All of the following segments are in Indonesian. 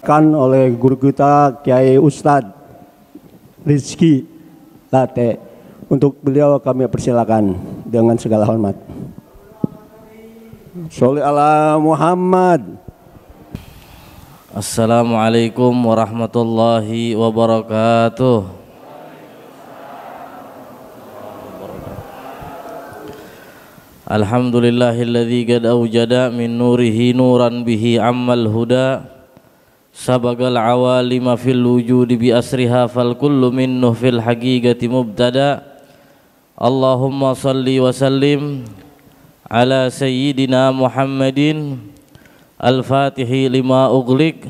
Kan oleh guru kita Kiai Ustadz Rizky Latte. Untuk beliau kami persilakan dengan segala hormat. Sholli ala Muhammad. Assalamualaikum warahmatullahi wabarakatuh. Alhamdulillahilladzi qad awjada min nurihi nuran bihi ammal huda sabagal awalima fil wujudi bi asriha fal kullu minnu fil haqiqati mubtada. Allahumma salli wa sallim ala sayyidina Muhammadin al-fatihi lima ughliq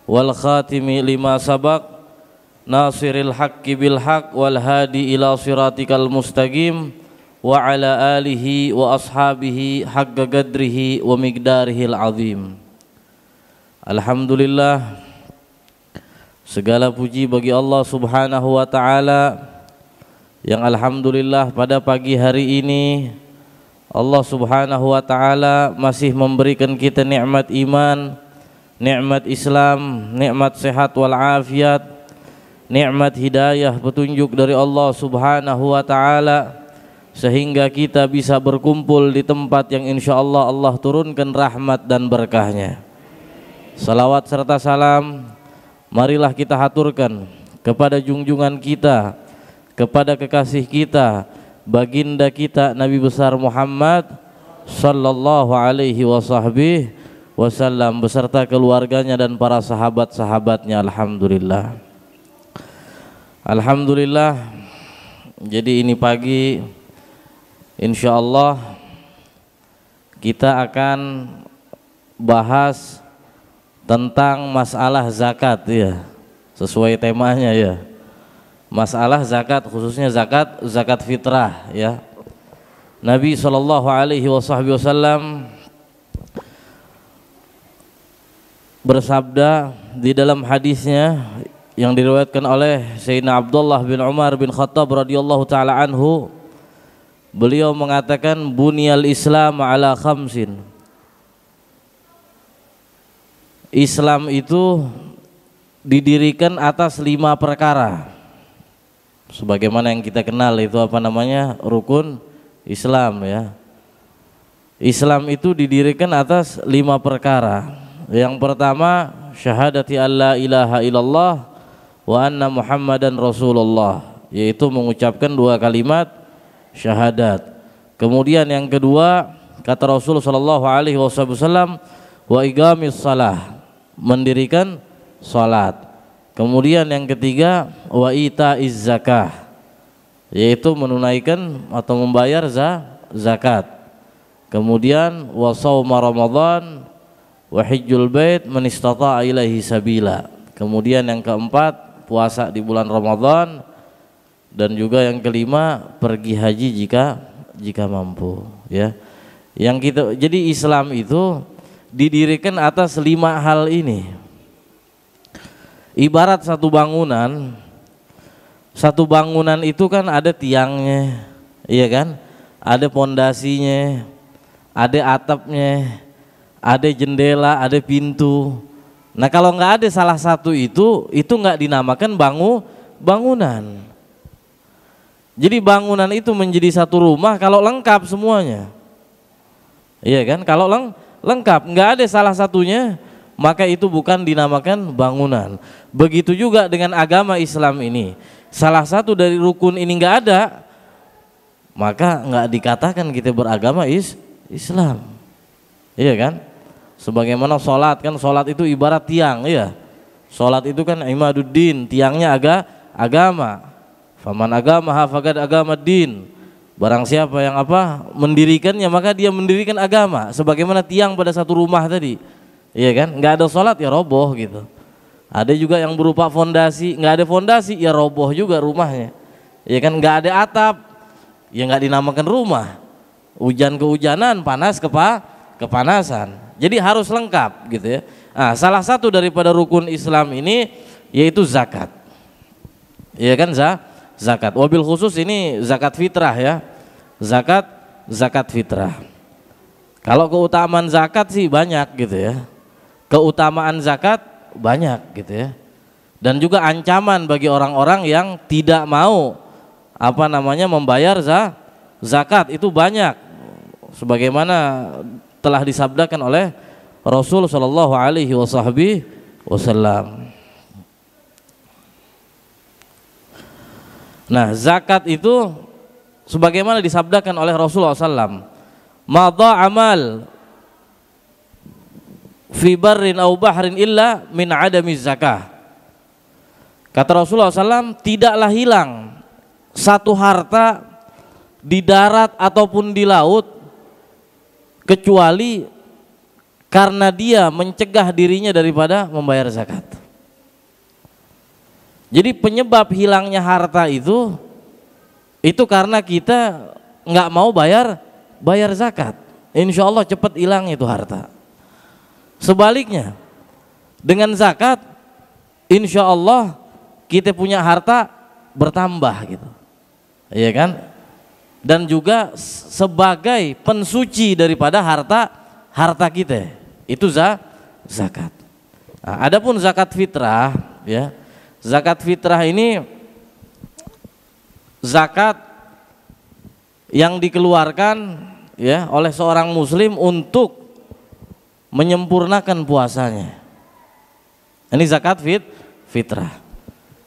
wal khatimi lima sabaq nasiril haqqi bil haqq wal hadi ila siratikal mustaqim wa ala alihi wa ashabihi haqqa qadrihi wa miqdarihil azim. Alhamdulillah, segala puji bagi Allah Subhanahu wa taala yang alhamdulillah pada pagi hari ini Allah Subhanahu wa taala masih memberikan kita nikmat iman, nikmat Islam, nikmat sehat wal afiat, nikmat hidayah petunjuk dari Allah Subhanahu wa taala sehingga kita bisa berkumpul di tempat yang insyaallah Allah turunkan rahmat dan berkahnya. Salawat serta salam marilah kita haturkan kepada junjungan kita, kepada kekasih kita, baginda kita Nabi besar Muhammad sallallahu alaihi wasallam beserta keluarganya dan para sahabat-sahabatnya. Alhamdulillah. Alhamdulillah. Jadi ini pagi insyaallah kita akan bahas tentang masalah zakat ya, sesuai temanya ya. Masalah zakat, khususnya zakat fitrah ya. Nabi sallallahu alaihi wasallam bersabda di dalam hadisnya yang diriwayatkan oleh Sayyidina Abdullah bin Umar bin Khattab radhiyallahu taala anhu, beliau mengatakan bunyal Islam ala khamsin. Islam itu didirikan atas 5 perkara. Sebagaimana yang kita kenal itu apa namanya? Rukun Islam ya. Islam itu didirikan atas 5 perkara. Yang pertama syahadati alla ilaha illallah wa anna Muhammadan Rasulullah, yaitu mengucapkan 2 kalimat syahadat. Kemudian yang kedua kata Rasul sallallahu alaihi wasallam wa iqamis shalah, mendirikan salat. Kemudian yang ketiga wa itaiz zakah, yaitu menunaikan atau membayar zakat. Kemudian wa shauma Ramadan wa hajjul bait man istata'a ilaihi sabila. Kemudian yang keempat puasa di bulan Ramadan, dan juga yang kelima pergi haji jika mampu ya. Yang kita, jadi Islam itu didirikan atas 5 hal ini. Ibarat satu bangunan itu kan ada tiangnya, iya kan? Ada pondasinya, ada atapnya, ada jendela, ada pintu. Nah kalau nggak ada salah satu itu nggak dinamakan bangunan. Jadi bangunan itu menjadi satu rumah kalau lengkap semuanya, iya kan? Kalau lengkap, nggak ada salah satunya, maka itu bukan dinamakan bangunan. Begitu juga dengan agama Islam ini, salah satu dari rukun ini nggak ada, maka nggak dikatakan kita beragama Islam, iya kan? Sebagaimana sholat, kan sholat itu ibarat tiang ya. Sholat itu kan imaduddin, tiangnya agama. Faman agamaha faqad agamaddin. Barang siapa yang mendirikannya, maka dia mendirikan agama. Sebagaimana tiang pada satu rumah tadi, iya kan? Nggak ada sholat ya roboh gitu. Ada juga yang berupa fondasi, nggak ada fondasi ya roboh juga rumahnya, iya kan? Nggak ada atap ya nggak dinamakan rumah. Hujan kehujanan, panas kepanasan. Jadi harus lengkap gitu ya. Nah, salah satu daripada rukun Islam ini yaitu zakat, iya kan? Zakat. Wabil khusus ini zakat fitrah ya. Zakat fitrah. Kalau keutamaan zakat sih banyak gitu ya. Keutamaan zakat banyak gitu ya. Dan juga ancaman bagi orang-orang yang tidak mau membayar zakat itu banyak. Sebagaimana telah disabdakan oleh Rasul sallallahu alaihi wasallam. Nah, zakat itu sebagaimana disabdakan oleh Rasulullah SAW, madha amal fi barrin aw bahrin illa min adami zakah. Kata Rasulullah SAW, tidaklah hilang satu harta di darat ataupun di laut kecuali karena dia mencegah dirinya daripada membayar zakat. Jadi penyebab hilangnya harta itu karena kita nggak mau bayar zakat. Insya Allah cepat hilang itu harta. Sebaliknya dengan zakat, insya Allah kita punya harta bertambah gitu, iya kan? Dan juga sebagai pensuci daripada harta kita itu zakat. Nah, adapun zakat fitrah, ya. Zakat fitrah ini zakat yang dikeluarkan ya oleh seorang muslim untuk menyempurnakan puasanya. Ini zakat fitrah.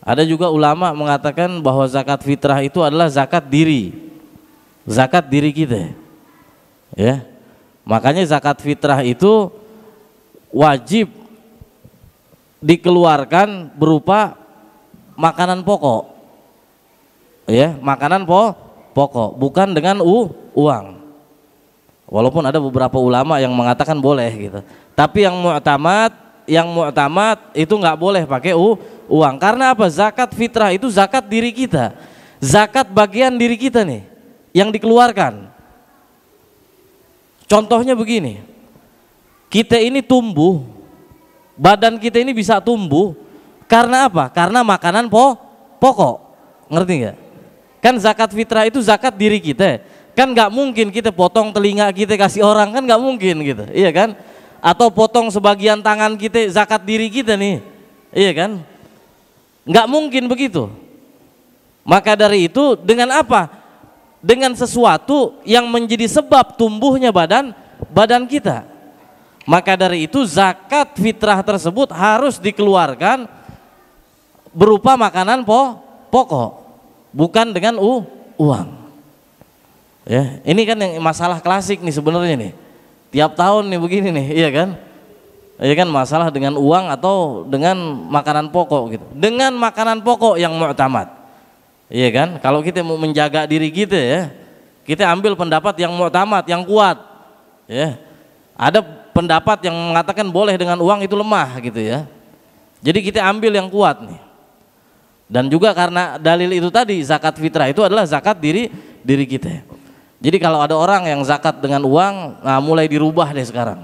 Ada juga ulama mengatakan bahwa zakat fitrah itu adalah zakat diri kita. Ya. Makanya zakat fitrah itu wajib dikeluarkan berupa makanan pokok, ya, makanan pokok, bukan dengan uang. Walaupun ada beberapa ulama yang mengatakan boleh gitu, tapi yang mu'tamad itu nggak boleh pakai uang. Karena apa? Zakat fitrah itu zakat diri kita, zakat bagian diri kita nih yang dikeluarkan. Contohnya begini, kita ini tumbuh, badan kita ini bisa tumbuh karena apa? Karena makanan pokok, ngerti nggak? Kan zakat fitrah itu zakat diri kita, kan nggak mungkin kita potong telinga kita kasih orang, kan nggak mungkin gitu, iya kan? Atau potong sebagian tangan kita zakat diri kita nih, iya kan? Nggak mungkin begitu. Maka dari itu dengan apa? Dengan sesuatu yang menjadi sebab tumbuhnya badan kita. Maka dari itu zakat fitrah tersebut harus dikeluarkan berupa makanan pokok, bukan dengan uang. Ya, ini kan yang masalah klasik nih sebenarnya nih. Tiap tahun nih begini nih, iya kan? Iya kan, masalah dengan uang atau dengan makanan pokok gitu. Dengan makanan pokok yang mu'tamad. Iya kan? Kalau kita mau menjaga diri kita ya, kita ambil pendapat yang mu'tamad, yang kuat. Ya. Ada pendapat yang mengatakan boleh dengan uang itu lemah gitu ya. Jadi kita ambil yang kuat nih. Dan juga karena dalil itu tadi, zakat fitrah itu adalah zakat diri kita. Jadi kalau ada orang yang zakat dengan uang, nah mulai dirubah deh sekarang.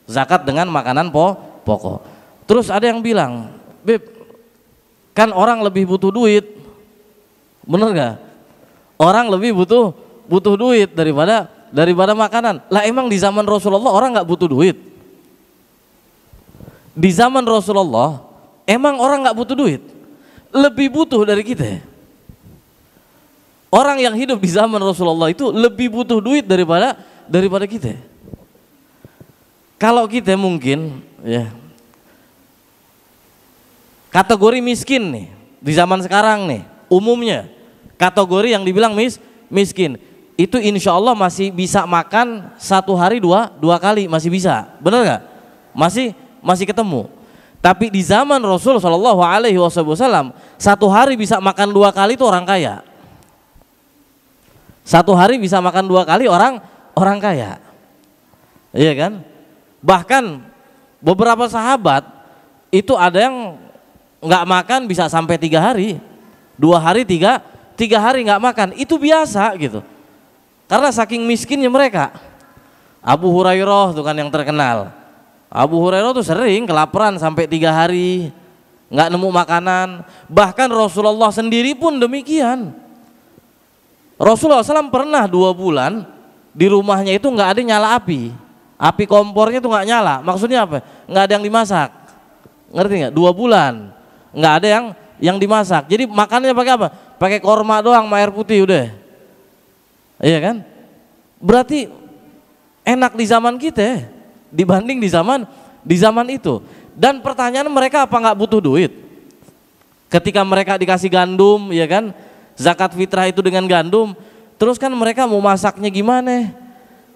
Zakat dengan makanan pokok. Terus ada yang bilang, "Beb, kan orang lebih butuh duit." Bener gak? Orang lebih butuh duit daripada makanan. Lah emang di zaman Rasulullah orang nggak butuh duit? Di zaman Rasulullah emang orang nggak butuh duit? Lebih butuh dari kita. Orang yang hidup di zaman Rasulullah itu lebih butuh duit daripada kita. Kalau kita mungkin ya kategori miskin nih di zaman sekarang nih, umumnya kategori yang dibilang miskin itu insya Allah masih bisa makan satu hari dua kali, masih bisa, bener nggak? Masih ketemu. Tapi di zaman Rasul Shallallahu Alaihi Wasallam satu hari bisa makan 2 kali itu orang kaya. Satu hari bisa makan 2 kali orang kaya, iya kan? Bahkan beberapa sahabat itu ada yang nggak makan bisa sampai 3 hari, 2 hari, 3 hari nggak makan, itu biasa gitu. Karena saking miskinnya mereka. Abu Hurairah tuh kan yang terkenal. Abu Hurairah tuh sering kelaparan sampai 3 hari nggak nemu makanan. Bahkan Rasulullah sendiri pun demikian. Rasulullah SAW pernah 2 bulan di rumahnya itu nggak ada nyala api kompornya tuh nggak nyala. Maksudnya apa? Nggak ada yang dimasak, ngerti nggak? 2 bulan, nggak ada yang dimasak. Jadi makannya pakai apa? Pakai korma doang, sama air putih udah. Iya kan? Berarti enak di zaman kita dibanding di zaman itu. Dan pertanyaan mereka apa nggak butuh duit? Ketika mereka dikasih gandum, ya kan? Zakat fitrah itu dengan gandum. Terus kan mereka mau masaknya gimana?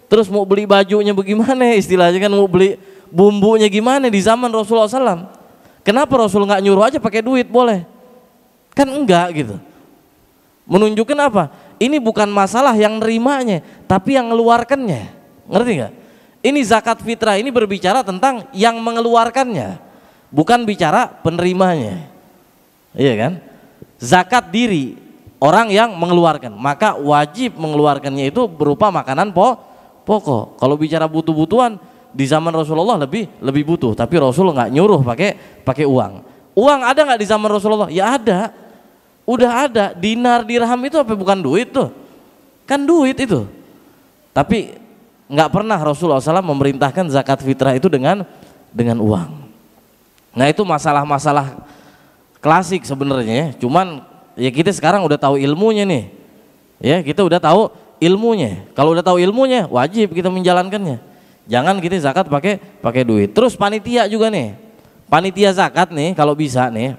Terus mau beli bajunya bagaimana? Istilahnya kan mau beli bumbunya gimana di zaman Rasulullah SAW? Kenapa Rasul nggak nyuruh aja pakai duit boleh? Kan enggak gitu. Menunjukkan apa? Ini bukan masalah yang nerimanya, tapi yang mengeluarkannya. Ngerti nggak? Ini zakat fitrah ini berbicara tentang yang mengeluarkannya, bukan bicara penerimanya. Iya kan? Zakat diri orang yang mengeluarkan, maka wajib mengeluarkannya itu berupa makanan pokok. Kalau bicara butuh-butuhan di zaman Rasulullah lebih butuh, tapi Rasul nggak nyuruh pakai uang. Uang ada nggak di zaman Rasulullah? Ya ada, udah ada. Dinar dirham itu apa bukan duit tuh? Kan duit itu. Tapi nggak pernah Rasulullah SAW memerintahkan zakat fitrah itu dengan uang. Nah itu masalah-masalah klasik sebenarnya. Cuman ya kita sekarang udah tahu ilmunya nih. Ya kita udah tahu ilmunya. Kalau udah tahu ilmunya wajib kita menjalankannya. Jangan kita zakat pakai duit. Terus panitia juga nih. Panitia zakat nih kalau bisa nih.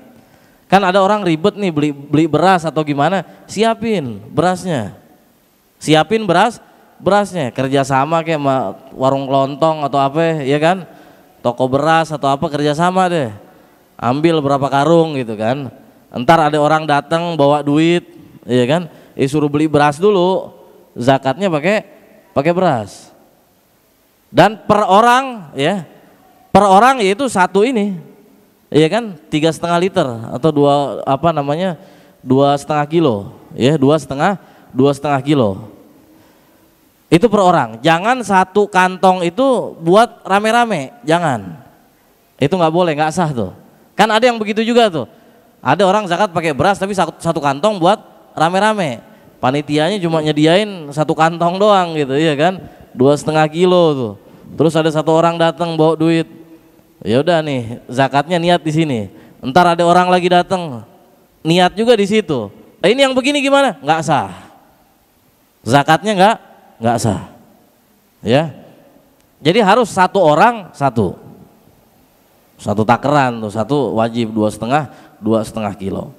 Kan ada orang ribet nih beli beras atau gimana, siapin berasnya. Siapin berasnya, kerjasama kayak sama warung kelontong atau apa ya kan. Toko beras atau apa kerjasama deh. Ambil berapa karung gitu kan. Entar ada orang datang bawa duit, ya kan? Suruh beli beras dulu. Zakatnya pakai beras. Dan per orang ya, per orang yaitu satu ini, iya kan, 3,5 liter atau 2,5 kilo, ya 2,5 kilo. Itu per orang. Jangan satu kantong itu buat rame-rame, jangan. Itu nggak boleh, nggak sah tuh. Kan ada yang begitu juga tuh. Ada orang zakat pakai beras tapi satu kantong buat rame-rame. Panitianya cuma nyediain satu kantong doang gitu, iya kan? 2,5 kilo tuh. Terus ada satu orang datang bawa duit. Ya udah nih, zakatnya niat di sini. Entar ada orang lagi datang, niat juga di situ. Ini yang begini gimana? Nggak sah. Zakatnya nggak sah. Ya. Jadi harus satu orang satu takeran tuh, satu wajib 2,5 kilo.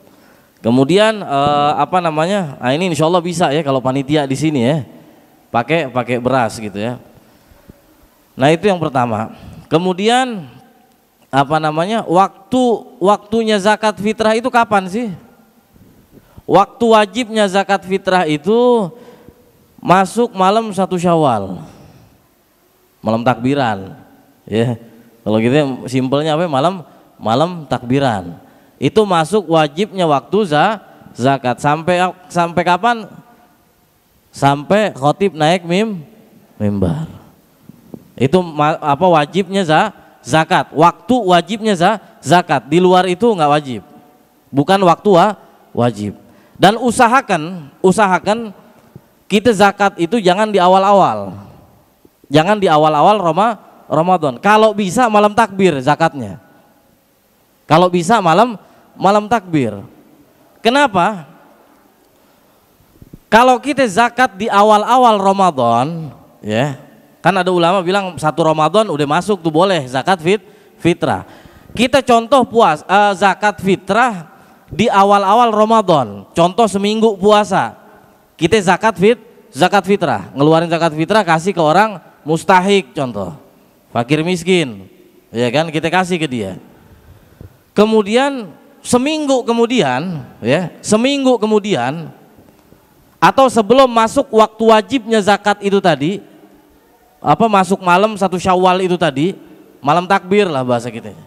Kemudian nah ini insya Allah bisa ya kalau panitia di sini ya, pakai beras gitu ya. Nah itu yang pertama. Kemudian waktunya zakat fitrah itu kapan sih? Waktu wajibnya zakat fitrah itu masuk malam 1 Syawal, malam takbiran, ya. Kalau gitu simpelnya apa? Malam takbiran. Itu masuk wajibnya waktu zakat. Sampai kapan? Sampai khotib naik mimbar. Itu wajibnya zakat. Waktu wajibnya zakat. Di luar itu nggak wajib. Bukan waktu wajib. Dan usahakan kita zakat itu jangan di awal-awal. Jangan di awal-awal Ramadan. Kalau bisa malam takbir zakatnya. Kalau bisa malam takbir. Kenapa? Kalau kita zakat di awal-awal Ramadan, ya, kan ada ulama bilang 1 Ramadan udah masuk tuh boleh zakat fitrah. Kita contoh zakat fitrah di awal-awal Ramadan. Contoh seminggu puasa. Kita zakat fitrah, ngeluarin zakat fitrah kasih ke orang mustahik, contoh fakir miskin, ya kan, kita kasih ke dia. Kemudian seminggu kemudian atau sebelum masuk waktu wajibnya zakat itu tadi, masuk malam 1 Syawal itu tadi, malam takbir lah bahasa kita,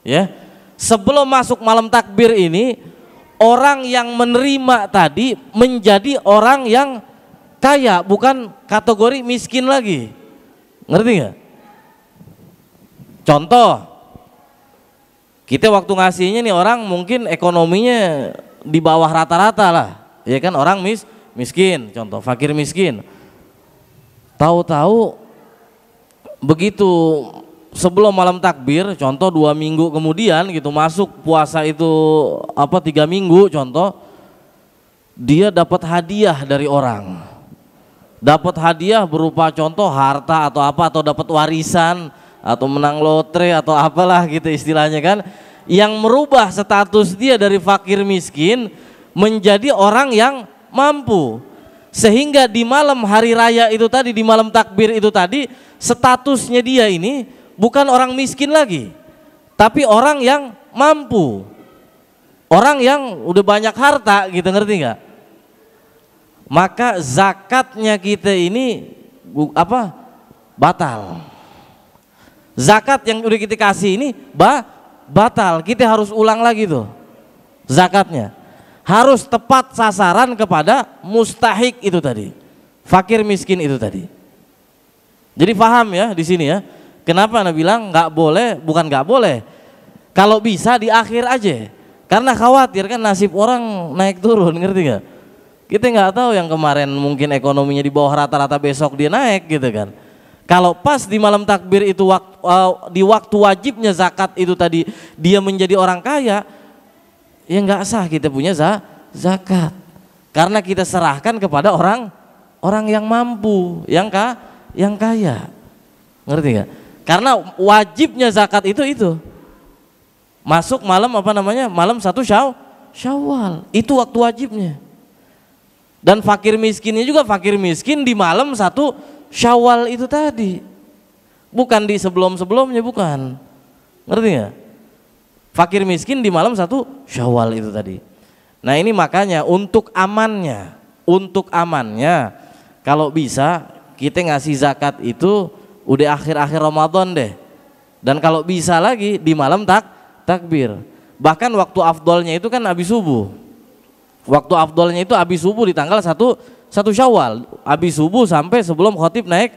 ya. Sebelum masuk malam takbir ini, orang yang menerima tadi menjadi orang yang kaya, bukan kategori miskin lagi. Ngerti nggak? Contoh, kita waktu ngasihnya nih orang mungkin ekonominya di bawah rata-rata lah, ya kan, orang miskin, contoh fakir miskin. Tahu-tahu begitu sebelum malam takbir, contoh 2 minggu kemudian gitu, masuk puasa itu 3 minggu contoh, dia dapat hadiah dari orang, dapat hadiah berupa contoh harta atau apa, atau dapat warisan atau menang lotre atau apalah gitu istilahnya kan, yang merubah status dia dari fakir miskin menjadi orang yang mampu, sehingga di malam hari raya itu tadi, di malam takbir itu tadi, statusnya dia ini bukan orang miskin lagi, tapi orang yang mampu, orang yang udah banyak harta gitu, ngerti nggak? Maka zakatnya kita ini batal. Zakat yang udah kita kasih ini batal, kita harus ulang lagi tuh zakatnya. Harus tepat sasaran kepada mustahik itu tadi, fakir miskin itu tadi. Jadi paham ya di sini ya. Kenapa Anda bilang nggak boleh? Bukan nggak boleh. Kalau bisa di akhir aja. Karena khawatir kan nasib orang naik turun, ngerti nggak? Kita nggak tahu yang kemarin mungkin ekonominya di bawah rata-rata, besok dia naik gitu kan. Kalau pas di malam takbir itu di waktu wajibnya zakat itu tadi dia menjadi orang kaya, ya nggak sah kita punya zakat, karena kita serahkan kepada orang yang mampu, yang kaya, ngerti nggak? Karena wajibnya zakat itu masuk malam malam 1 Syawal, itu waktu wajibnya. Dan fakir miskinnya juga fakir miskin di malam 1 Syawal itu tadi, bukan di sebelumnya, bukan, ngerti nggak? Fakir miskin di malam 1 Syawal itu tadi. Nah ini makanya untuk amannya kalau bisa kita ngasih zakat itu udah akhir-akhir Ramadan deh. Dan kalau bisa lagi di malam takbir. Bahkan waktu afdolnya itu kan habis subuh. Waktu afdolnya itu habis subuh di tanggal 1 Syawal. Habis subuh sampai sebelum khotib naik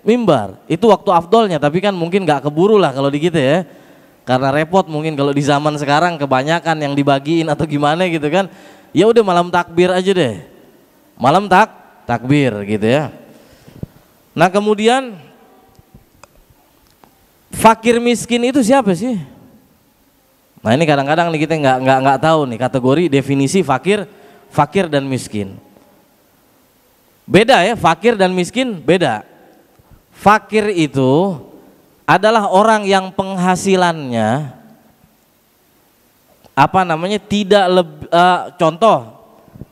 mimbar. Itu waktu afdolnya, tapi kan mungkin nggak keburu lah kalau di kita ya. Karena repot mungkin kalau di zaman sekarang kebanyakan yang dibagiin atau gimana gitu kan. Ya udah malam takbir aja deh. Malam takbir gitu ya. Nah kemudian fakir miskin itu siapa sih? Nah ini kadang-kadang nih kita nggak tahu nih kategori definisi fakir dan miskin. Beda ya, fakir dan miskin beda. Fakir itu adalah orang yang penghasilannya tidak contoh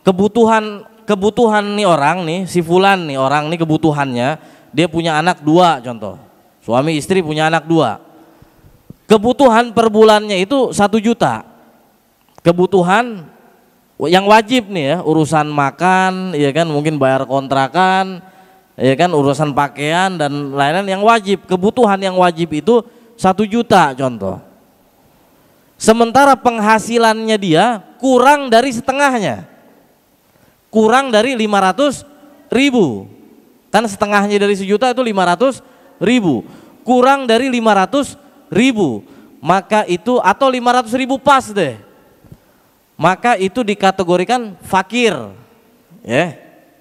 kebutuhan nih orang nih, si fulan nih orang nih kebutuhannya, dia punya anak 2 contoh, suami istri punya anak 2. Kebutuhan per bulannya itu 1 juta. Kebutuhan yang wajib nih ya, urusan makan, ya kan, mungkin bayar kontrakan, ya kan, urusan pakaian dan lain-lain yang wajib. Kebutuhan yang wajib itu 1 juta contoh. Sementara penghasilannya dia kurang dari setengahnya, kurang dari 500.000. Kan setengahnya dari 1 juta itu 500.000, kurang dari 500.000, maka itu, atau 500.000 pas deh, maka itu dikategorikan fakir ya.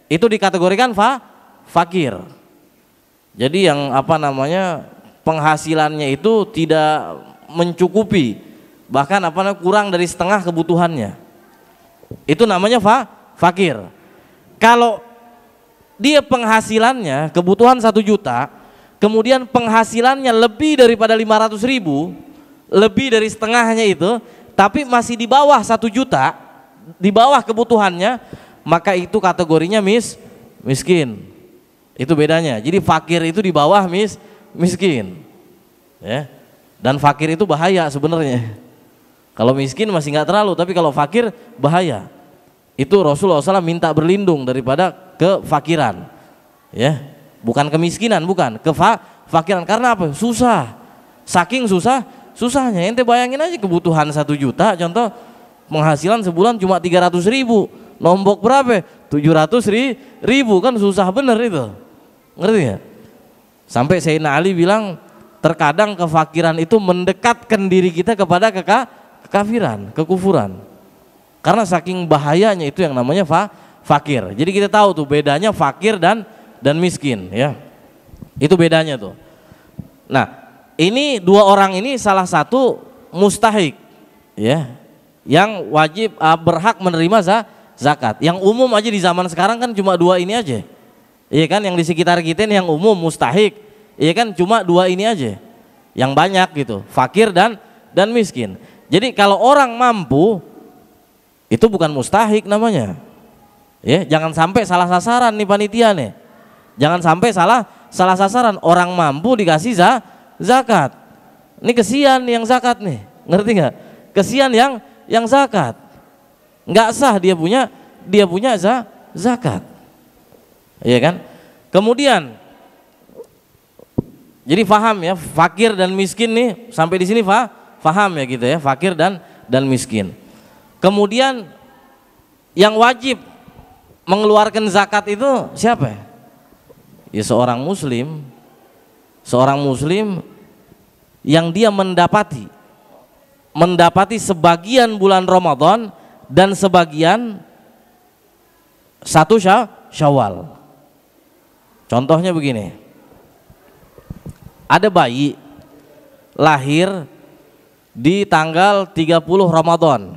Itu dikategorikan fakir. Jadi yang penghasilannya itu tidak mencukupi, bahkan kurang dari setengah kebutuhannya, itu namanya fakir. Kalau dia penghasilannya kebutuhan 1 juta, kemudian penghasilannya lebih daripada 500.000, lebih dari setengahnya itu, tapi masih di bawah 1 juta, di bawah kebutuhannya, maka itu kategorinya miskin. Itu bedanya. Jadi fakir itu di bawah miskin ya. Dan fakir itu bahaya sebenarnya. Kalau miskin masih nggak terlalu, tapi kalau fakir bahaya. Itu Rasulullah SAW minta berlindung daripada kefakiran ya. Bukan kemiskinan, bukan, kefakiran. Karena apa? Susah, saking susahnya. Ente bayangin aja kebutuhan 1 juta, contoh penghasilan sebulan cuma 300.000, nombok berapa? 700.000, kan susah bener itu, ngerti ya? Sampai Sayyidina Ali bilang terkadang kefakiran itu mendekatkan diri kita kepada kekafiran, kekufuran. Karena saking bahayanya itu yang namanya fakir. Jadi kita tahu tuh bedanya fakir dan miskin ya. Itu bedanya tuh. Nah, ini dua orang ini salah satu mustahik, ya, yang wajib berhak menerima zakat. Yang umum aja di zaman sekarang kan cuma dua ini aja, iya kan, yang di sekitar kita ini yang umum mustahik, iya kan, cuma dua ini aja, yang banyak gitu, fakir dan miskin. Jadi kalau orang mampu itu bukan mustahik namanya, ya, jangan sampai salah sasaran nih panitia nih, jangan sampai salah sasaran. Orang mampu dikasih zakat. Ini kesian yang zakat nih, ngerti nggak? Kesian yang zakat, nggak sah dia punya zakat, iya kan? Kemudian, jadi faham ya, fakir dan miskin nih, sampai di sini faham ya gitu ya, fakir dan miskin. Kemudian yang wajib mengeluarkan zakat itu siapa? Ya seorang muslim yang dia mendapati sebagian bulan Ramadan dan sebagian satu Syawal. Contohnya begini, ada bayi lahir di tanggal 30 Ramadan,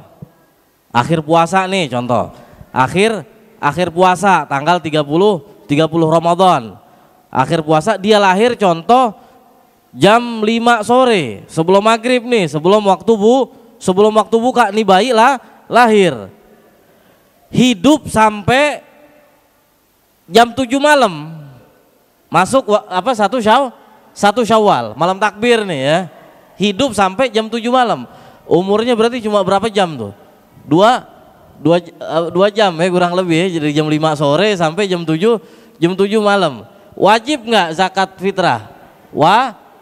akhir puasa nih contoh, akhir puasa tanggal 30 Ramadan, akhir puasa dia lahir contoh jam 5 sore sebelum maghrib nih, sebelum waktu buka nih bayi lahir, hidup sampai jam 7 malam, masuk satu Syawal, malam takbir nih ya, hidup sampai jam 7 malam, umurnya berarti cuma berapa jam tuh? Dua jam ya kurang lebih ya, jadi jam 5 sore sampai jam 7 malam. Wajib nggak zakat fitrah?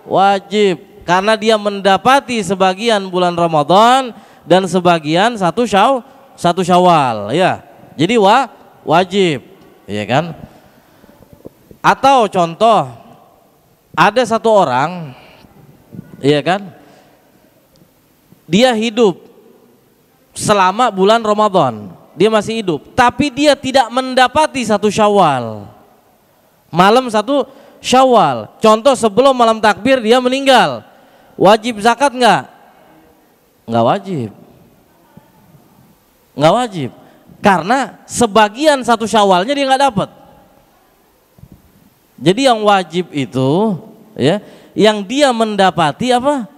Wajib, karena dia mendapati sebagian bulan Ramadan dan sebagian satu Syawal ya, jadi wajib, ya kan? Atau contoh, ada satu orang, ya kan, dia hidup selama bulan Ramadan, dia masih hidup, tapi dia tidak mendapati satu Syawal, malam satu Syawal, contoh sebelum malam takbir dia meninggal, wajib zakat nggak? Nggak wajib, karena sebagian satu Syawalnya dia nggak dapat. Jadi yang wajib itu ya, yang dia mendapati apa?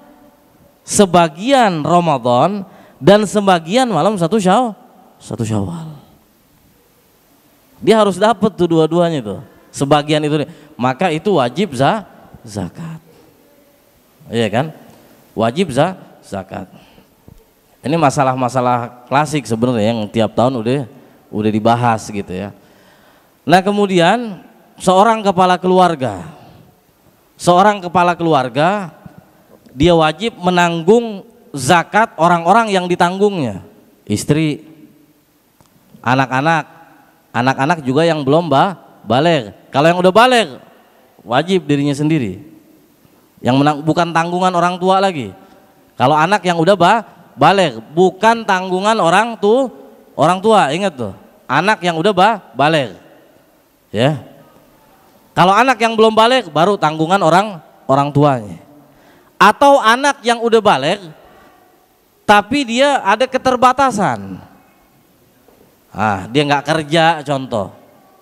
Sebagian Ramadan dan sebagian malam satu Syawal. Dia harus dapat tuh dua-duanya tuh. Sebagian itu, maka itu wajib zakat, iya kan? Wajib zakat. Ini masalah-masalah klasik sebenarnya yang tiap tahun udah dibahas gitu ya. Nah kemudian seorang kepala keluarga dia wajib menanggung zakat orang-orang yang ditanggungnya, istri, anak-anak juga yang belum baligh. Kalau yang udah baligh wajib dirinya sendiri, yang bukan tanggungan orang tua lagi. Kalau anak yang udah baligh bukan tanggungan orang tua, ingat tuh, anak yang udah baligh ya. Kalau anak yang belum baligh baru tanggungan orang tuanya. Atau anak yang udah baligh tapi dia ada keterbatasan, dia nggak kerja contoh,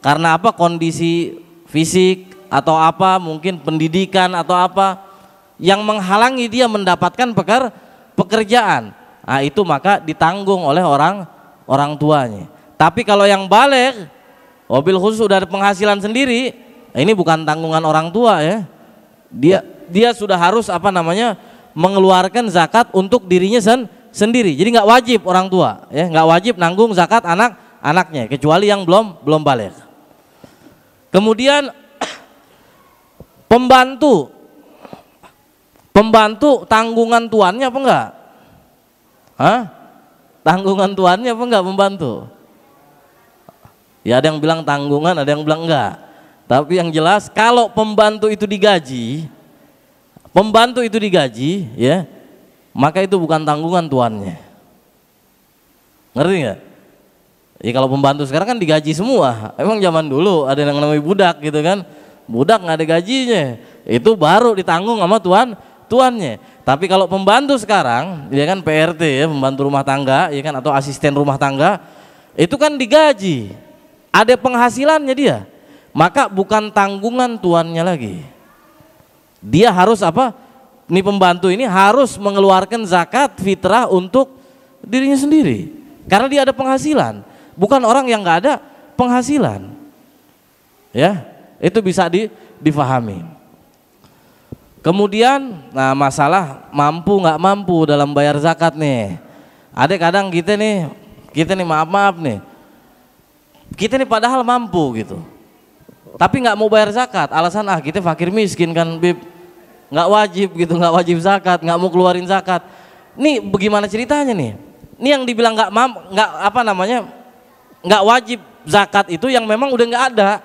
karena apa? Kondisi fisik atau apa, mungkin pendidikan atau apa yang menghalangi dia mendapatkan pekerjaan. Nah itu maka ditanggung oleh orang tuanya. Tapi kalau yang baligh, wabil khusus udah ada penghasilan sendiri, ini bukan tanggungan orang tua ya. Dia sudah harus mengeluarkan zakat untuk dirinya sendiri. Jadi nggak wajib orang tua ya, nggak wajib nanggung zakat anaknya kecuali yang belum baligh. Kemudian pembantu tanggungan tuannya apa enggak? Tanggungan tuannya apa enggak pembantu? Ya ada yang bilang tanggungan, ada yang bilang enggak. Tapi yang jelas kalau pembantu itu digaji ya, maka itu bukan tanggungan tuannya. Ngerti enggak? Ya kalau pembantu sekarang kan digaji semua. Emang zaman dulu ada yang namanya budak gitu kan, budak nggak ada gajinya, itu baru ditanggung sama tuannya. Tapi kalau pembantu sekarang, ya kan PRT ya, pembantu rumah tangga, ya kan, atau asisten rumah tangga, itu kan digaji, ada penghasilannya dia. Maka bukan tanggungan tuannya lagi. Dia harus apa? Ini pembantu ini harus mengeluarkan zakat fitrah untuk dirinya sendiri. Karena dia ada penghasilan. Bukan orang yang nggak ada penghasilan. Ya, itu bisa difahami. Kemudian, nah masalah mampu nggak mampu dalam bayar zakat nih. Ada kadang kita nih maaf nih, kita nih padahal mampu gitu, tapi nggak mau bayar zakat. Alasan kita fakir miskin kan, Bib, nggak wajib gitu, nggak wajib zakat, nggak mau keluarin zakat. Nih bagaimana ceritanya nih? Ini yang dibilang nggak wajib zakat itu yang memang udah nggak ada.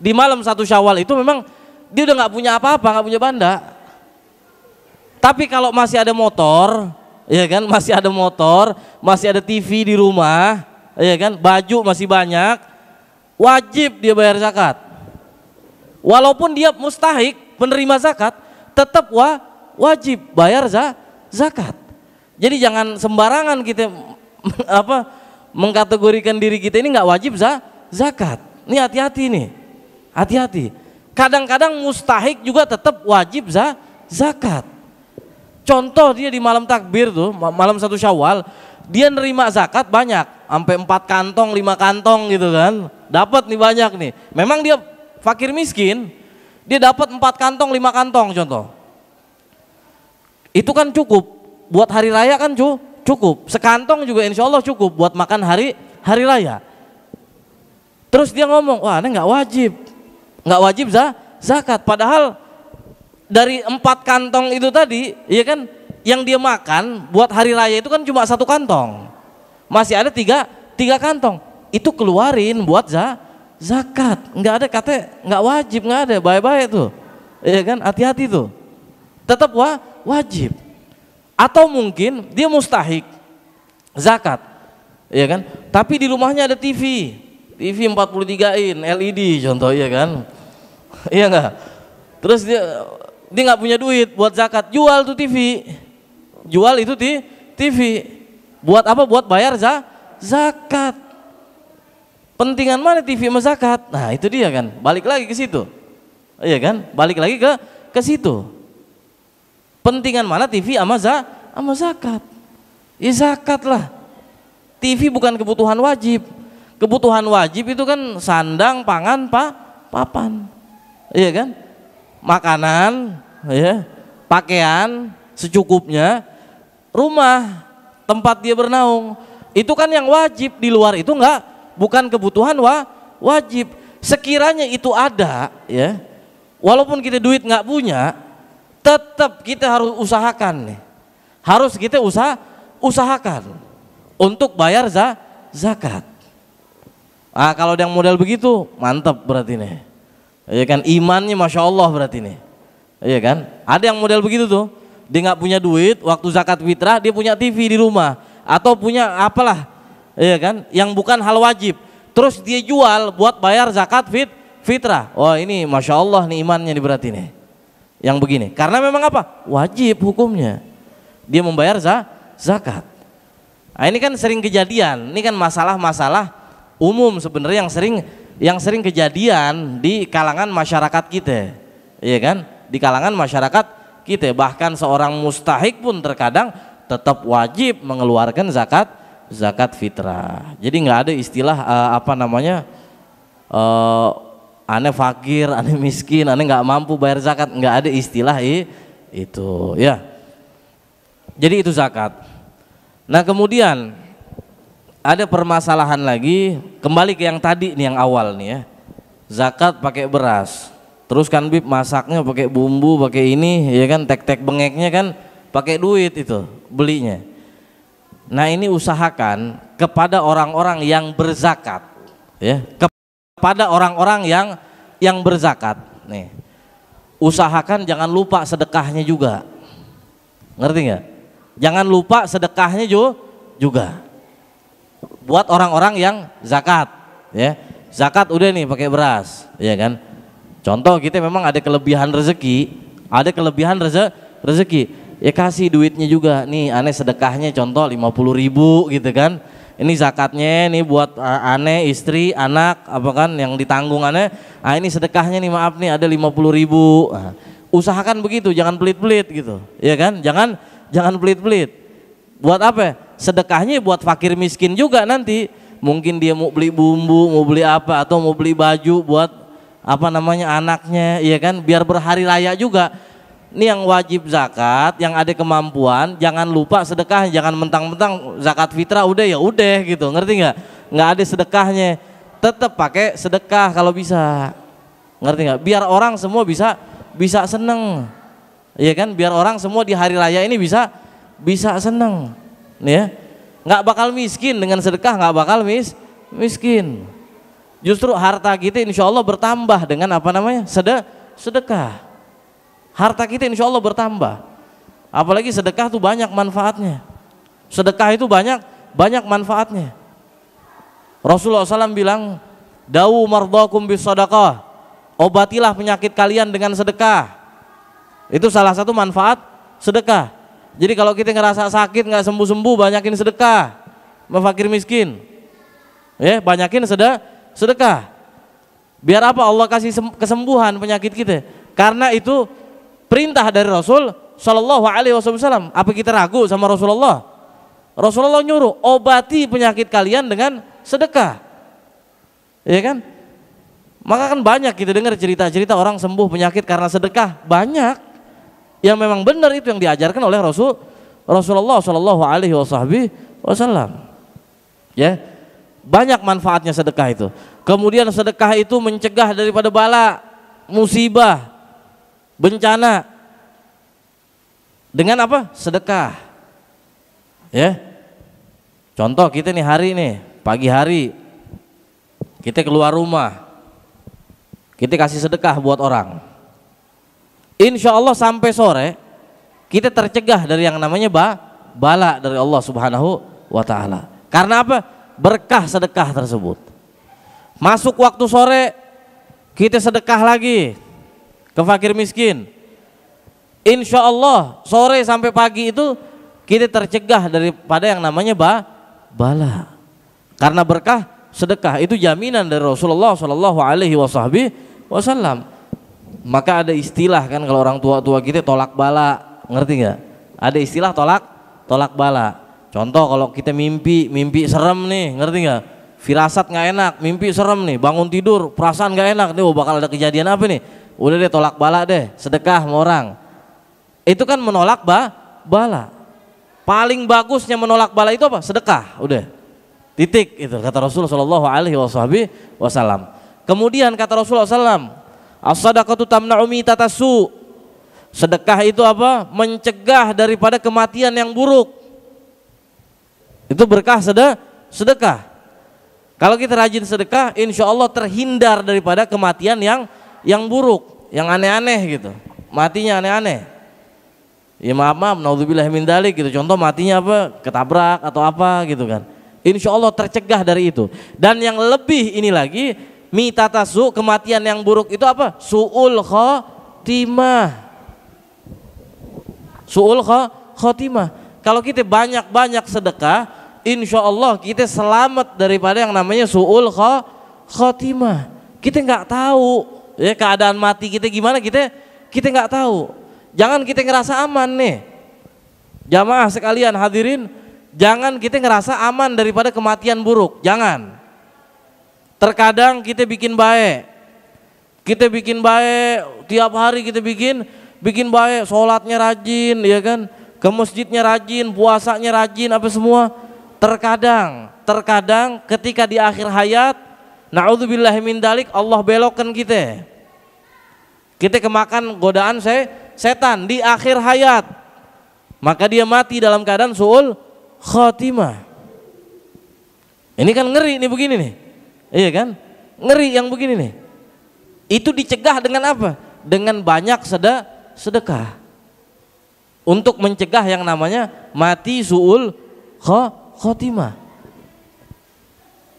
Di malam 1 Syawal itu memang dia udah nggak punya apa-apa, nggak punya banda. Tapi kalau masih ada motor, ya kan, masih ada motor, masih ada TV di rumah, ya kan, baju masih banyak, wajib dia bayar zakat. Walaupun dia mustahik penerima zakat, tetap wajib bayar zakat. Jadi jangan sembarangan kita mengkategorikan diri kita ini nggak wajib zakat. Ini hati-hati nih, hati-hati. Kadang-kadang mustahik juga tetap wajib zakat. Contoh dia di malam takbir tuh, malam 1 Syawal, dia nerima zakat banyak, sampai 4 kantong, 5 kantong gitu kan. Dapat nih banyak nih. Memang dia fakir miskin, dia dapat 4 kantong, 5 kantong contoh. Itu kan cukup. Buat hari raya kan cukup. Sekantong juga insya Allah cukup buat makan hari raya. Terus dia ngomong, wah ini nggak wajib zakat. Padahal dari 4 kantong itu tadi, ya kan, yang dia makan buat hari raya itu kan cuma 1 kantong. Masih ada 3 kantong. Itu keluarin buat zakat. Nggak ada kata nggak wajib, nggak ada. Baik-baik tuh, ya kan, hati-hati tuh. Tetap wajib. Atau mungkin dia mustahik zakat, ya kan, tapi di rumahnya ada TV 43 in LED contoh, ya kan, iya nggak. Terus dia nggak punya duit buat zakat, jual tuh TV, jual itu TV, buat apa? Buat bayar zakat. Pentingan mana TV sama zakat? Nah itu dia kan, balik lagi ke situ, iya kan, balik lagi ke situ. Pentingan mana TV sama zakat? Ya zakat lah. TV bukan kebutuhan wajib. Kebutuhan wajib itu kan sandang, pangan, papan. Iya kan? Makanan, ya, pakaian secukupnya, rumah, tempat dia bernaung. Itu kan yang wajib, di luar itu bukan kebutuhan wajib. Sekiranya itu ada, ya. Walaupun kita duit nggak punya, tetap kita harus usahakan nih. Harus kita usahakan untuk bayar zakat. Kalau yang model begitu mantap berarti nih. Ya kan, imannya Masya Allah berarti nih. Iya kan? Ada yang model begitu tuh. Dia nggak punya duit, waktu zakat fitrah dia punya TV di rumah atau punya apalah, iya kan? Yang bukan hal wajib. Terus dia jual buat bayar zakat fitrah. Wah, ini Masya Allah nih imannya nih berarti nih. Yang begini, karena memang apa? Wajib hukumnya. Dia membayar zakat. Nah, ini kan sering kejadian. Ini kan masalah-masalah umum sebenarnya yang sering kejadian di kalangan masyarakat kita. Iya kan? Di kalangan masyarakat kita, bahkan seorang mustahik pun terkadang tetap wajib mengeluarkan zakat fitrah. Jadi nggak ada istilah aneh fakir, aneh miskin, aneh nggak mampu bayar zakat, nggak ada istilah itu, ya. Jadi itu zakat. Nah kemudian ada permasalahan lagi, kembali ke yang tadi nih, yang awal nih ya, zakat pakai beras, terus kan Bib masaknya pakai bumbu, pakai ini, ya kan, tek-tek bengeknya kan pakai duit itu belinya. Nah ini usahakan kepada orang-orang yang berzakat, ya. Pada orang-orang yang berzakat nih, usahakan jangan lupa sedekahnya juga, ngerti nggak? Jangan lupa sedekahnya juga buat orang-orang yang zakat, ya. Zakat udah nih pakai beras, ya kan. Contoh kita memang ada kelebihan rezeki, Ada kelebihan rezeki. Ya kasih duitnya juga. Nih aneh sedekahnya contoh 50.000 gitu kan. Ini zakatnya nih buat aneh, istri, anak apa kan yang ditanggung aneh. Ah ini sedekahnya nih maaf nih ada 50.000. Nah, usahakan begitu, jangan pelit-pelit gitu. Ya kan? Jangan pelit-pelit. Buat apa? Sedekahnya buat fakir miskin juga nanti. Mungkin dia mau beli bumbu, mau beli apa atau mau beli baju buat apa namanya anaknya, ya kan? Biar berhari raya juga. Ini yang wajib zakat, yang ada kemampuan, jangan lupa sedekah, jangan mentang-mentang zakat fitrah udah ya udah gitu, ngerti nggak? Nggak ada sedekahnya, tetap pakai sedekah kalau bisa, ngerti nggak? Biar orang semua bisa seneng, ya kan? Biar orang semua di hari raya ini bisa seneng, ya? Nggak bakal miskin dengan sedekah, nggak bakal miskin. Justru harta kita insya Allah bertambah dengan apa namanya? Sedekah. Harta kita insya Allah bertambah. Apalagi sedekah itu banyak manfaatnya. Sedekah itu banyak manfaatnya. Rasulullah SAW bilang, dawu mardakum bis sadaqah, obatilah penyakit kalian dengan sedekah. Itu salah satu manfaat sedekah. Jadi kalau kita ngerasa sakit nggak sembuh-sembuh, banyakin sedekah. Mefakir miskin, ya banyakin sedekah. Biar apa? Allah kasih kesembuhan penyakit kita. Karena itu perintah dari Rasul Shallallahu Alaihi Wasallam. Apa kita ragu sama Rasulullah? Rasulullah nyuruh obati penyakit kalian dengan sedekah, ya kan? Maka kan banyak kita dengar cerita-cerita orang sembuh penyakit karena sedekah, banyak yang memang benar itu yang diajarkan oleh Rasulullah Shallallahu Alaihi Wasallam. Ya, banyak manfaatnya sedekah itu. Kemudian sedekah itu mencegah daripada bala, musibah, bencana. Dengan apa? Sedekah. Ya. Contoh kita nih hari nih, pagi hari kita keluar rumah, kita kasih sedekah buat orang. Insya Allah sampai sore kita tercegah dari yang namanya bala dari Allah Subhanahu wa Ta'ala. Karena apa? Berkah sedekah tersebut. Masuk waktu sore kita sedekah lagi ke fakir miskin. Insya Allah sore sampai pagi itu kita tercegah daripada yang namanya bala. Karena berkah sedekah itu jaminan dari Rasulullah Shallallahu Alaihi Wasallam. Maka ada istilah kan kalau orang tua kita tolak bala, ngerti nggak? Ada istilah tolak bala. Contoh kalau kita mimpi serem nih, ngerti nggak? Firasat nggak enak, mimpi serem nih, bangun tidur perasaan nggak enak nih, bakal ada kejadian apa nih? Udah deh tolak bala deh, sedekah sama orang. Itu kan menolak bala. Paling bagusnya menolak bala itu apa? Sedekah, udah. Titik itu kata Rasulullah Shallallahu Alaihi Wasallam. Kemudian kata Rasulullah SAW, as-sadaqatu tamna'u mitatasu. Sedekah itu apa? Mencegah daripada kematian yang buruk. Itu berkah sedekah. Kalau kita rajin sedekah, insya Allah terhindar daripada kematian yang buruk, yang aneh-aneh gitu. Matinya aneh-aneh. Ya maaf, naudzubillah min dzalik gitu. Contoh matinya apa? Ketabrak atau apa gitu kan. Insya Allah tercegah dari itu. Dan yang lebih ini lagi, mitatasu, kematian yang buruk itu apa? Su'ul khotimah. Su'ul khotimah. Kalau kita banyak sedekah, insya Allah kita selamat daripada yang namanya su'ul khotimah. Kita nggak tahu ya keadaan mati kita gimana, kita nggak tahu. Jangan kita ngerasa aman nih. Jamaah sekalian hadirin, jangan kita ngerasa aman daripada kematian buruk. Jangan. Terkadang kita bikin baik. Tiap hari kita bikin baik, sholatnya rajin, ya kan? Ke masjidnya rajin, puasanya rajin, apa semua. Terkadang ketika di akhir hayat, na'udzubillahi min dzalik, Allah belokkan kita. Kita kemakan godaan setan di akhir hayat. Maka dia mati dalam keadaan su'ul khotimah. Ini kan ngeri nih begini nih. Iya kan? Ngeri yang begini nih. Itu dicegah dengan apa? Dengan banyak sedekah. Untuk mencegah yang namanya mati su'ul khotimah.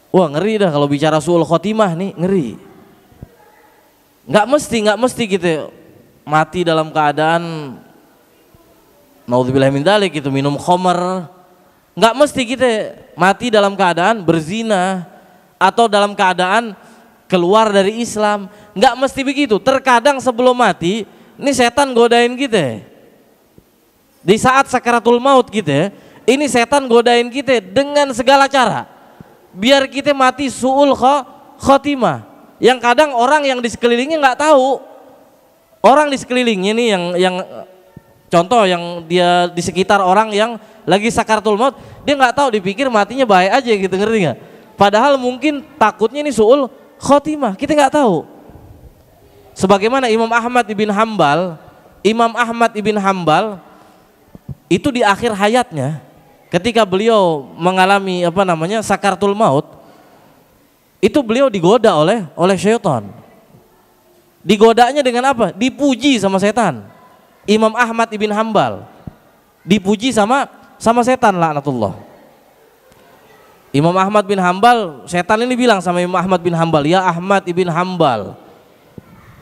Wah ngeri dah kalau bicara su'ul khotimah nih, ngeri. Nggak mesti gitu mati dalam keadaan naudzubillah min dzalik itu minum khamr. Nggak mesti kita mati dalam keadaan berzina atau dalam keadaan keluar dari Islam. Nggak mesti begitu. Terkadang sebelum mati, ini setan godain kita. Di saat sakaratul maut kita, ini setan godain kita dengan segala cara. Biar kita mati su'ul khotimah. Yang kadang orang yang di sekelilingnya nggak tahu. Orang di sekelilingnya nih yang contoh yang dia di sekitar orang yang lagi sakaratul maut, dia nggak tahu, dipikir matinya baik aja gitu, ngerti nggak? Padahal mungkin takutnya ini su'ul khotimah, kita nggak tahu. Sebagaimana Imam Ahmad ibn Hambal itu di akhir hayatnya, ketika beliau mengalami sakaratul maut, itu beliau digoda oleh syaitan. Digodanya dengan apa? Dipuji sama setan. Imam Ahmad ibn Hambal dipuji sama setan, laknatullah. Imam Ahmad bin Hambal, setan ini bilang sama Imam Ahmad bin Hambal, ya Ahmad ibn Hambal,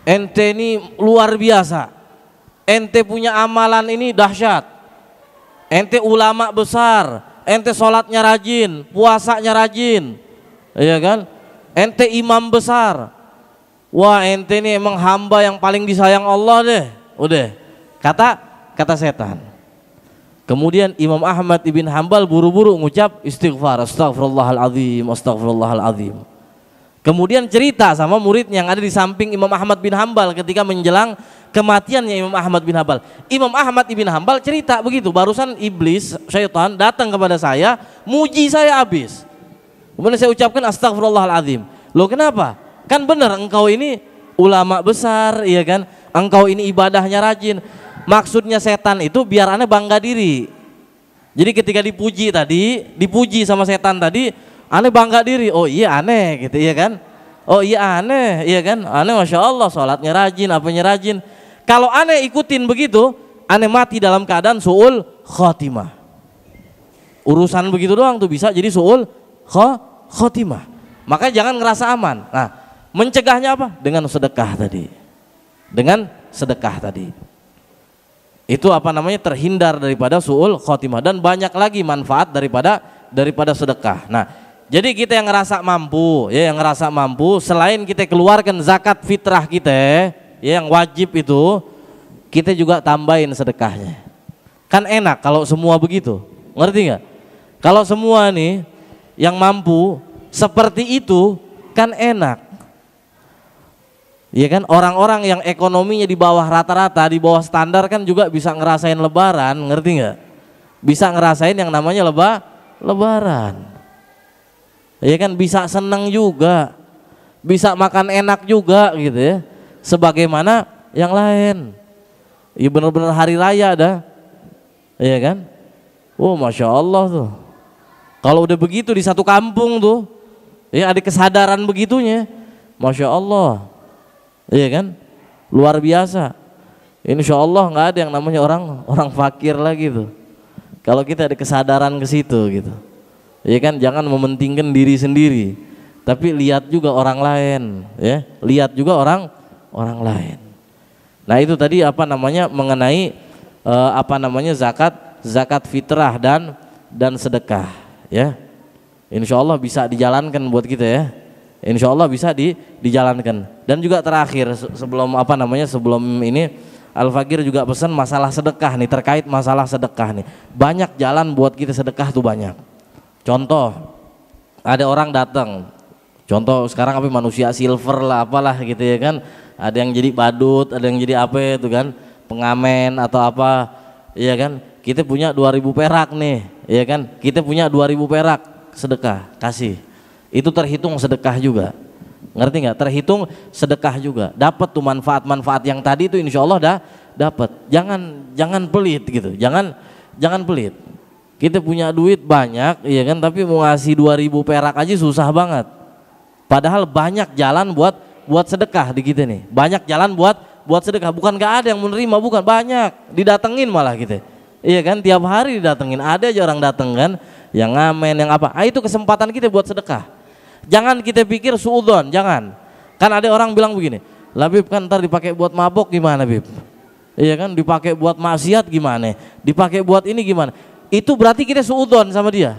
ente ini luar biasa, ente punya amalan ini dahsyat, ente ulama besar, ente sholatnya rajin, puasanya rajin, iya kan, ente imam besar, wah ente ini emang hamba yang paling disayang Allah deh. Udah, kata setan. Kemudian Imam Ahmad ibn Hambal buru-buru ngucap istighfar, astagfirullahaladzim, astagfirullahaladzim. Kemudian cerita sama murid yang ada di samping Imam Ahmad bin Hambal ketika menjelang kematiannya Imam Ahmad bin Hambal. Imam Ahmad ibn Hambal cerita begitu, barusan iblis, syaitan datang kepada saya, muji saya habis. Kemudian saya ucapkan astagfirullahaladzim. Loh kenapa? Kan benar engkau ini ulama besar, iya kan? Engkau ini ibadahnya rajin. Maksudnya setan itu biar aneh bangga diri. Jadi ketika dipuji sama setan tadi, aneh bangga diri. Oh iya aneh gitu, iya kan? Oh iya aneh, iya kan? Aneh masya Allah, sholatnya rajin, apanya rajin. Kalau aneh ikutin begitu, aneh mati dalam keadaan su'ul khotimah. Urusan begitu doang tuh bisa jadi su'ul khotimah. Makanya jangan ngerasa aman. Nah, mencegahnya apa? Dengan sedekah tadi. Itu terhindar daripada su'ul khotimah, dan banyak lagi manfaat daripada sedekah. Nah, jadi kita yang ngerasa mampu, selain kita keluarkan zakat fitrah kita, ya yang wajib itu, kita juga tambahin sedekahnya. Kan enak kalau semua begitu, ngerti nggak? Kalau semua nih yang mampu seperti itu kan enak. Iya kan, orang-orang yang ekonominya di bawah rata-rata, di bawah standar kan juga bisa ngerasain lebaran, ngerti nggak? Bisa ngerasain yang namanya lebaran. Iya kan, bisa senang juga, bisa makan enak juga gitu ya. Sebagaimana yang lain. Iya benar-benar hari raya dah. Iya kan? Oh masya Allah tuh. Kalau udah begitu di satu kampung tuh, ya ada kesadaran begitunya, masya Allah. Iya kan, luar biasa. Insya Allah nggak ada yang namanya orang fakir lagi tuh. Kalau kita ada kesadaran ke situ gitu, iya kan, jangan mementingkan diri sendiri, tapi lihat juga orang lain, ya, lihat juga orang lain. Nah itu tadi mengenai zakat fitrah dan sedekah, ya. Insya Allah bisa dijalankan buat kita ya. Insya Allah bisa dijalankan. Dan juga terakhir sebelum ini Al-Fakir juga pesan masalah sedekah nih, terkait masalah sedekah nih. Banyak jalan buat kita sedekah tuh banyak. Contoh, ada orang datang. Contoh sekarang manusia silver lah apalah gitu ya kan. Ada yang jadi badut, ada yang jadi apa itu kan, pengamen atau apa. Iya kan? Kita punya 2.000 perak nih, iya kan? Kita punya 2.000 perak sedekah, kasih. Itu terhitung sedekah juga, ngerti nggak? Terhitung sedekah juga, dapat tuh manfaat yang tadi itu insya Allah dapat. Jangan pelit gitu, jangan pelit. Kita punya duit banyak, iya kan? Tapi mau ngasih 2.000 perak aja susah banget. Padahal banyak jalan buat sedekah di kita nih, banyak jalan buat sedekah. Bukan nggak ada yang menerima, bukan, banyak didatengin malah kita. Iya kan? Tiap hari didatengin, ada aja orang dateng kan, yang ngamen, yang apa. Itu kesempatan kita buat sedekah. Jangan kita pikir suudzon, jangan. Kan ada orang bilang begini, lah Bib kan ntar dipakai buat mabok gimana Bib? Iya kan, dipakai buat maksiat gimana, dipakai buat ini gimana, itu berarti kita suudzon sama dia,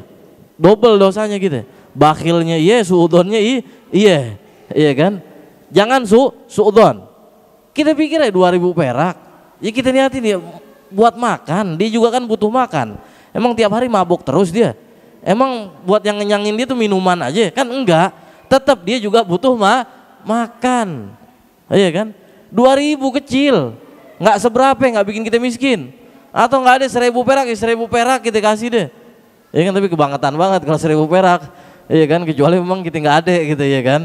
double dosanya kita. Bakhilnya iya, suudzonnya iya, iya kan. Jangan suudzon. Kita pikir 2.000 perak, ya kita niatin dia buat makan, dia juga kan butuh makan. Emang tiap hari mabuk terus dia? Emang buat yang ngenyangin dia tuh minuman aja? Kan enggak, tetap dia juga butuh makan, iya kan. 2.000 kecil, nggak seberapa, nggak bikin kita miskin. Atau nggak ada 1.000 perak, ya 1.000 perak kita kasih deh. Ya kan, tapi kebangetan banget kalau 1.000 perak, iya kan, kecuali memang kita nggak ada gitu ya kan.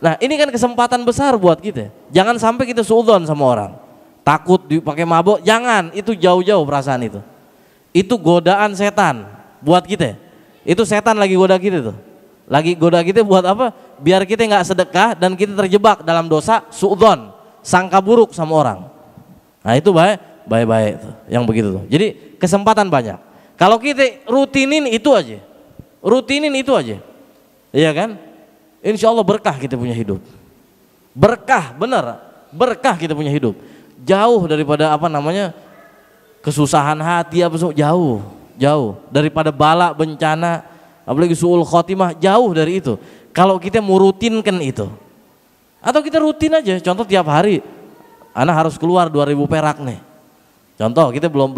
Nah ini kan kesempatan besar buat kita. Jangan sampai kita suudzon sama orang, takut dipakai mabuk, jangan, itu jauh-jauh perasaan itu. Itu godaan setan buat kita. Itu setan lagi goda kita tuh. Lagi goda kita buat apa? Biar kita nggak sedekah dan kita terjebak dalam dosa suudzon, sangka buruk sama orang. Nah itu baik tuh, yang begitu tuh. Jadi kesempatan banyak. Kalau kita rutinin itu aja, iya kan? Insya Allah berkah kita punya hidup. Berkah, bener, berkah kita punya hidup. Jauh daripada apa namanya kesusahan hati apa jauh daripada bala bencana, apalagi suul khotimah, jauh dari itu. Kalau kita mau rutinkan itu, atau kita rutin aja, contoh tiap hari, anak harus keluar 2.000 perak nih. Contoh kita belum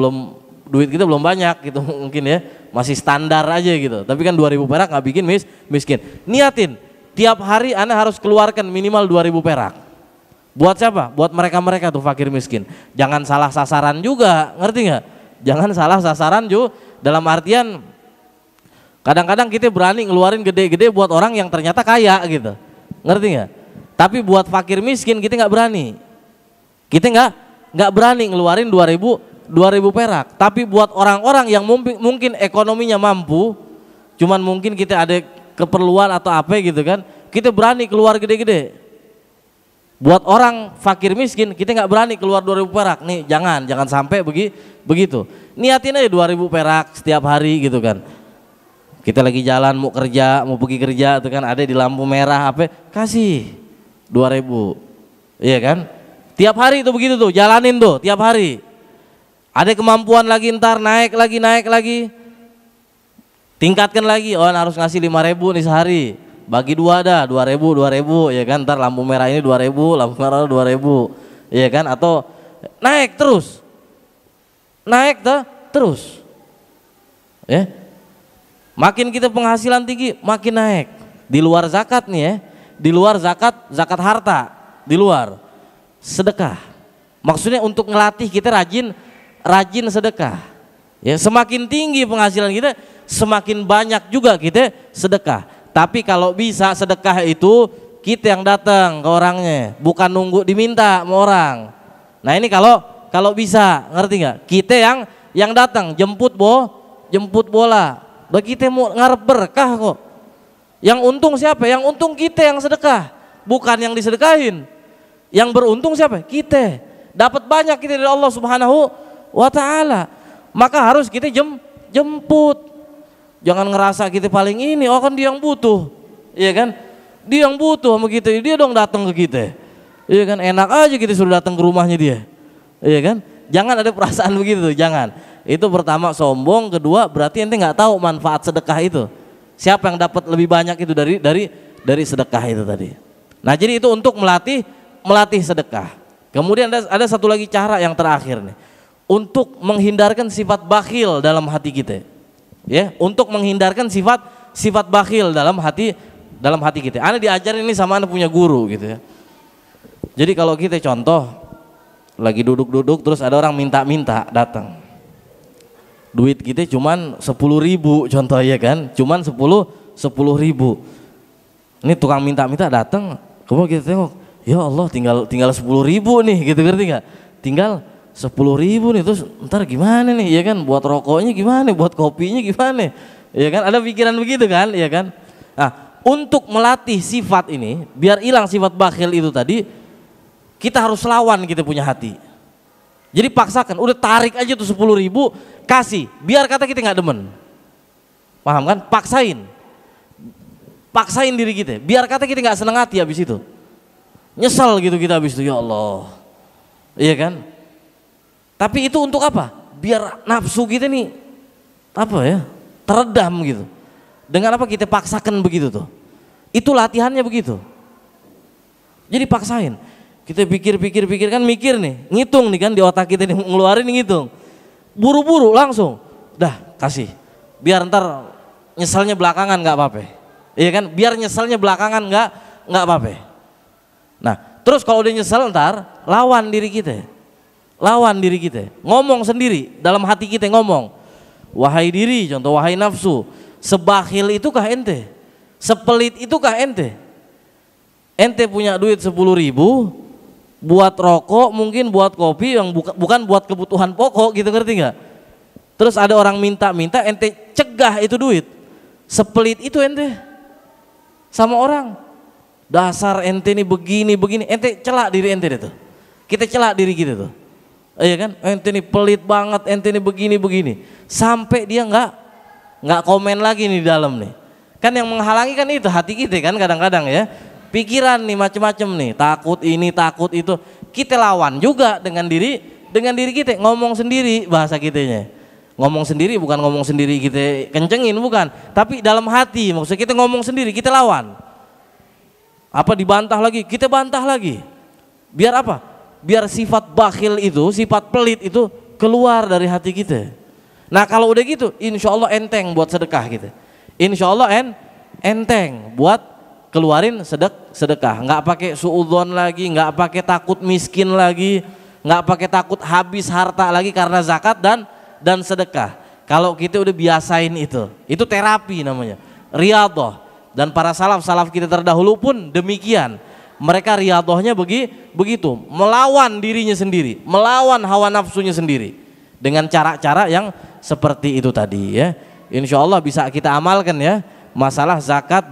duit kita belum banyak gitu mungkin ya, masih standar aja gitu. Tapi kan 2.000 perak nggak bikin miskin. Niatin tiap hari anak harus keluarkan minimal 2.000 perak. Buat siapa? Buat mereka tuh fakir miskin. Jangan salah sasaran juga, ngerti nggak? Jangan salah sasaran juga. Dalam artian kadang-kadang kita berani ngeluarin gede-gede buat orang yang ternyata kaya gitu, ngerti nggak? Tapi buat fakir miskin kita nggak berani. Kita nggak berani ngeluarin 2.000 perak. Tapi buat orang-orang yang mungkin ekonominya mampu, cuman mungkin kita ada keperluan atau apa gitu kan, kita berani keluar gede-gede. Buat orang fakir miskin kita nggak berani keluar 2.000 perak. Nih jangan sampai begitu. Niatin aja 2.000 perak setiap hari gitu kan. Kita lagi jalan mau pergi kerja tuh kan, ada di lampu merah apa, kasih 2.000, iya kan? Tiap hari itu begitu tuh, jalanin tuh tiap hari. Ada kemampuan lagi ntar naik lagi, tingkatkan lagi. Oh harus ngasih 5.000 nih sehari, bagi 2 dah, 2.000 ya kan. Ntar lampu merah ini 2.000, lampu merah 2.000, ya kan. Atau naik terus ya. Makin kita penghasilan tinggi makin naik. Di luar zakat nih ya, di luar zakat harta, di luar sedekah. Maksudnya untuk ngelatih kita rajin sedekah. Ya, semakin tinggi penghasilan kita, semakin banyak juga kita sedekah. Tapi kalau bisa sedekah itu kita yang datang ke orangnya, bukan nunggu diminta sama orang. Nah ini kalau bisa, ngerti nggak? Kita yang datang jemput bola. Bagi kita mau ngarep berkah kok. Yang untung siapa? Yang untung kita yang sedekah, bukan yang disedekahin. Yang beruntung siapa? Kita. Dapat banyak kita dari Allah Subhanahu wa ta'ala. Maka harus kita jemput. Jangan ngerasa kita paling ini, oh kan dia yang butuh. Iya kan? Dia yang butuh sama kita, dia dong datang ke kita. Iya kan? Enak aja kita suruh datang ke rumahnya dia. Iya kan? Jangan ada perasaan begitu, jangan. Itu pertama sombong, kedua berarti ente nggak tahu manfaat sedekah itu. Siapa yang dapat lebih banyak itu dari sedekah itu tadi. Nah, jadi itu untuk melatih sedekah. Kemudian ada satu lagi cara yang terakhir nih. Untuk menghindarkan sifat bakhil dalam hati kita. Ya, untuk menghindarkan sifat bakhil dalam hati kita. Ana diajarin ini sama ana punya guru gitu ya. Jadi kalau kita contoh lagi duduk terus ada orang minta datang. Duit kita cuman 10.000 contoh ya kan, cuman 10.000. Ini tukang minta datang, kemudian kita tengok, ya Allah tinggal 10.000 nih gitu, ngerti nggak? Tinggal 10.000 nih, terus ntar gimana nih, ya kan? Buat rokoknya gimana, buat kopinya gimana, ya kan? Ada pikiran begitu kan, ya kan? Nah, untuk melatih sifat ini, biar hilang sifat bakhil itu tadi, kita harus lawan kita punya hati. Jadi paksakan, udah tarik aja tuh 10.000, kasih, biar kata kita nggak demen, paham kan? Paksain diri kita, biar kata kita nggak seneng hati habis itu, nyesal gitu kita habis itu, ya Allah, iya kan? Tapi itu untuk apa? Biar nafsu kita nih apa ya, teredam gitu. Dengan apa kita paksakan begitu tuh. Itu latihannya begitu. Jadi paksain. Kita pikir kan mikir nih, ngitung nih kan di otak kita nih, ngeluarin ngitung. Buru-buru langsung. Dah kasih. Biar ntar nyesalnya belakangan nggak apa-apa. Iya kan? Biar nyesalnya belakangan nggak apa-apa. Nah, terus kalau udah nyesel ntar lawan diri kita. Lawan diri kita. Ngomong sendiri dalam hati kita ngomong. Wahai diri, contoh wahai nafsu, sebakhil itukah ente? Sepelit itukah ente? Ente punya duit 10.000 buat rokok, mungkin buat kopi yang bukan buat kebutuhan pokok gitu, ngerti nggak? Terus ada orang minta, ente cegah itu duit. Sepelit itu ente sama orang. Dasar ente ini begini, ente celak diri ente itu. Kita celak diri kita tuh. Iya kan? Ente ini pelit banget, ente ini begini. Sampai dia nggak komen lagi nih di dalam nih. Kan yang menghalangi kan itu hati kita kan kadang-kadang ya. Pikiran nih macem-macem nih, takut ini, takut itu. Kita lawan juga dengan diri kita, ngomong sendiri bahasa kitanya. Ngomong sendiri bukan ngomong sendiri kita kencengin, bukan. Tapi dalam hati, maksudnya kita ngomong sendiri, kita lawan. Apa dibantah lagi, kita bantah lagi. Biar apa? Biar sifat bakhil itu, sifat pelit itu keluar dari hati kita. Nah kalau udah gitu, insya Allah enteng buat sedekah kita. Insya Allah enteng buat keluarin sedekah. Nggak pakai suudzon lagi, nggak pakai takut miskin lagi, nggak pakai takut habis harta lagi karena zakat dan sedekah. Kalau kita udah biasain itu terapi namanya, riyadhah. Dan para salaf kita terdahulu pun demikian. Mereka riyadhahnya begitu, melawan dirinya sendiri, melawan hawa nafsunya sendiri dengan cara-cara yang seperti itu tadi ya. Insya Allah bisa kita amalkan ya masalah zakat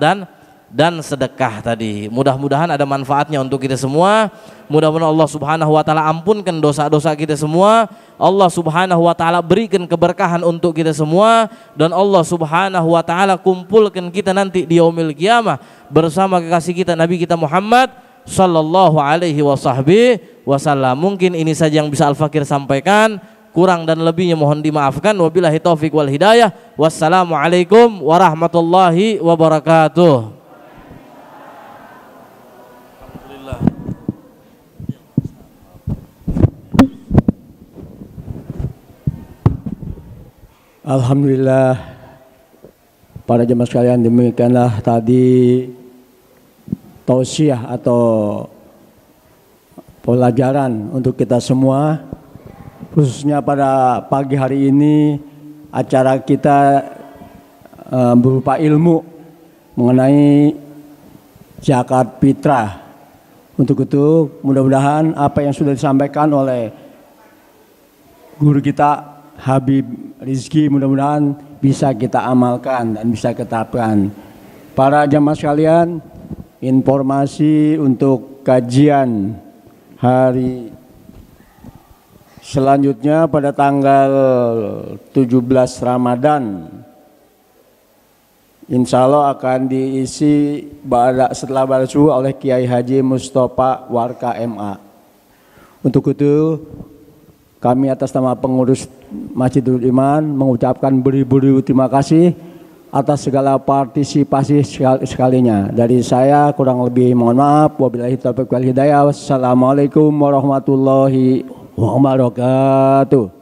dan sedekah tadi. Mudah-mudahan ada manfaatnya untuk kita semua. Mudah-mudahan Allah Subhanahu wa taala ampunkan dosa-dosa kita semua. Allah Subhanahu wa taala berikan keberkahan untuk kita semua, dan Allah Subhanahu wa taala kumpulkan kita nanti di yaumil qiyamah bersama kekasih kita Nabi kita Muhammad sallallahu alaihi wasallam. Mungkin ini saja yang bisa Al-Fakir sampaikan. Kurang dan lebihnya mohon dimaafkan. Wabillahi taufik wal hidayah. Wassalamualaikum warahmatullahi wabarakatuh. Alhamdulillah, para jemaah sekalian, demikianlah tadi tausiah atau pelajaran untuk kita semua, khususnya pada pagi hari ini acara kita berupa ilmu mengenai zakat fitrah. Untuk itu mudah-mudahan apa yang sudah disampaikan oleh guru kita Habib Rizki mudah-mudahan bisa kita amalkan dan bisa kita terapkan. Para jamaah sekalian, informasi untuk kajian hari selanjutnya pada tanggal 17 Ramadan insya Allah akan diisi setelah barat subuh oleh Kiai Haji Mustafa Warka MA. Untuk itu kami atas nama pengurus Masjidul Iman mengucapkan beribu-ribu terima kasih atas segala partisipasi sekalinya. Dari saya kurang lebih mohon maaf. Wabillahi taufiq wal hidayah. Wassalamualaikum warahmatullahi wabarakatuh.